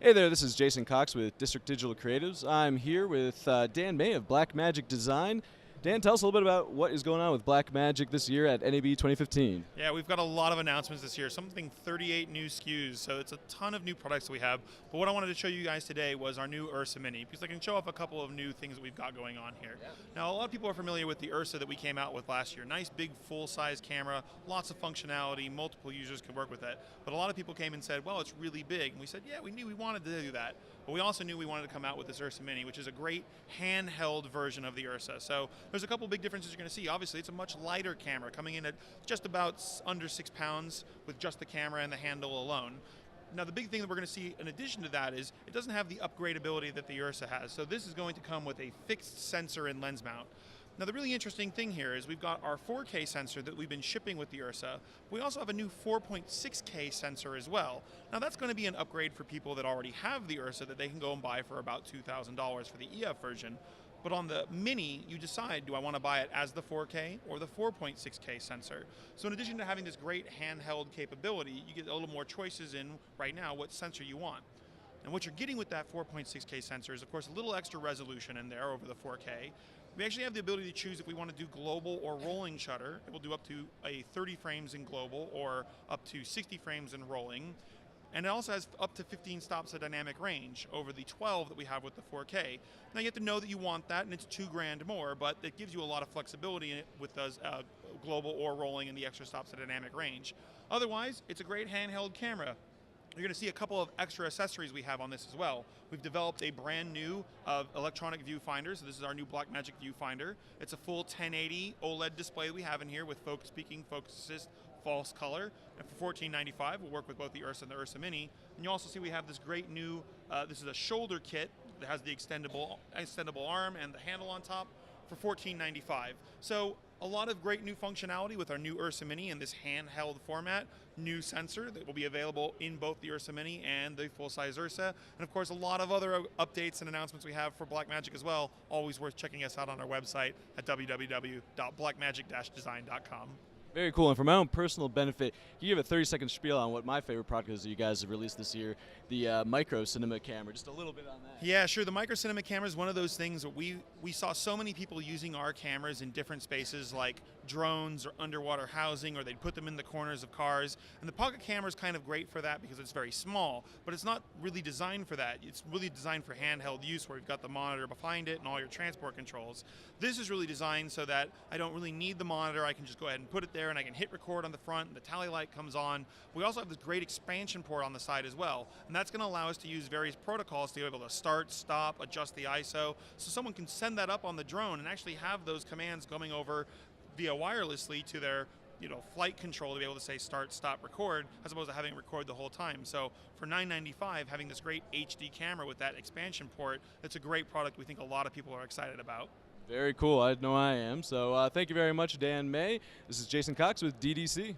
Hey there, this is Jason Cox with District Digital Creatives. I'm here with Dan May of Blackmagic Design. Dan, tell us a little bit about what is going on with Blackmagic this year at NAB 2015. Yeah, we've got a lot of announcements this year, something 38 new SKUs, so it's a ton of new products that we have. But what I wanted to show you guys today was our new Ursa Mini, because I can show off a couple of new things that we've got going on here. Yeah. Now, a lot of people are familiar with the Ursa that we came out with last year. Nice, big, full-size camera, lots of functionality, multiple users can work with it. But a lot of people came and said, well, it's really big. And we said, yeah, we knew we wanted to do that. But we also knew we wanted to come out with this Ursa Mini, which is a great handheld version of the Ursa. So there's a couple big differences you're going to see. Obviously, it's a much lighter camera, coming in at just about under 6 pounds with just the camera and the handle alone. Now, the big thing that we're going to see in addition to that is it doesn't have the upgradability that the Ursa has. So this is going to come with a fixed sensor and lens mount. Now, the really interesting thing here is we've got our 4K sensor that we've been shipping with the Ursa. We also have a new 4.6K sensor as well. Now, that's going to be an upgrade for people that already have the Ursa that they can go and buy for about $2,000 for the EF version. But on the Mini, you decide, do I want to buy it as the 4K or the 4.6K sensor? So in addition to having this great handheld capability, you get a little more choices in right now what sensor you want. And what you're getting with that 4.6K sensor is, of course, a little extra resolution in there over the 4K. We actually have the ability to choose if we want to do global or rolling shutter. It will do up to a 30 frames in global or up to 60 frames in rolling. And it also has up to 15 stops of dynamic range over the 12 that we have with the 4K. Now you have to know that you want that, and it's $2,000 more, but it gives you a lot of flexibility in it with those global or rolling and the extra stops of dynamic range. Otherwise, it's a great handheld camera. You're going to see a couple of extra accessories we have on this as well. We've developed a brand new electronic viewfinder. So this is our new Blackmagic viewfinder. It's a full 1080 OLED display that we have in here with focus peaking, focus assist, false color. And for $14.95, we'll work with both the Ursa and the Ursa Mini. And you also see we have this great new, this is a shoulder kit that has the extendable arm and the handle on top for $14.95. So a lot of great new functionality with our new Ursa Mini in this handheld format, new sensor that will be available in both the Ursa Mini and the full-size Ursa, and of course a lot of other updates and announcements we have for Blackmagic as well. Always worth checking us out on our website at www.blackmagic-design.com. Very cool, and for my own personal benefit, can you give a 30-second spiel on what my favorite product is that you guys have released this year, the micro cinema camera, just a little bit on that. Yeah, sure. The micro cinema camera is one of those things that we saw so many people using our cameras in different spaces like drones or underwater housing, or they'd put them in the corners of cars. And the pocket camera is kind of great for that because it's very small, but it's not really designed for that. It's really designed for handheld use where you've got the monitor behind it and all your transport controls. This is really designed so that I don't really need the monitor. I can just go ahead and put it there and I can hit record on the front and the tally light comes on. We also have this great expansion port on the side as well, and that's going to allow us to use various protocols to be able to start, stop, adjust the ISO, so someone can send that up on the drone and actually have those commands coming over via wirelessly to their flight control to be able to say start, stop, record, as opposed to having it record the whole time. So for $9.95, having this great HD camera with that expansion port, it's a great product we think a lot of people are excited about. Very cool. I know I am. So thank you very much, Dan May. This is Jason Cox with DDC.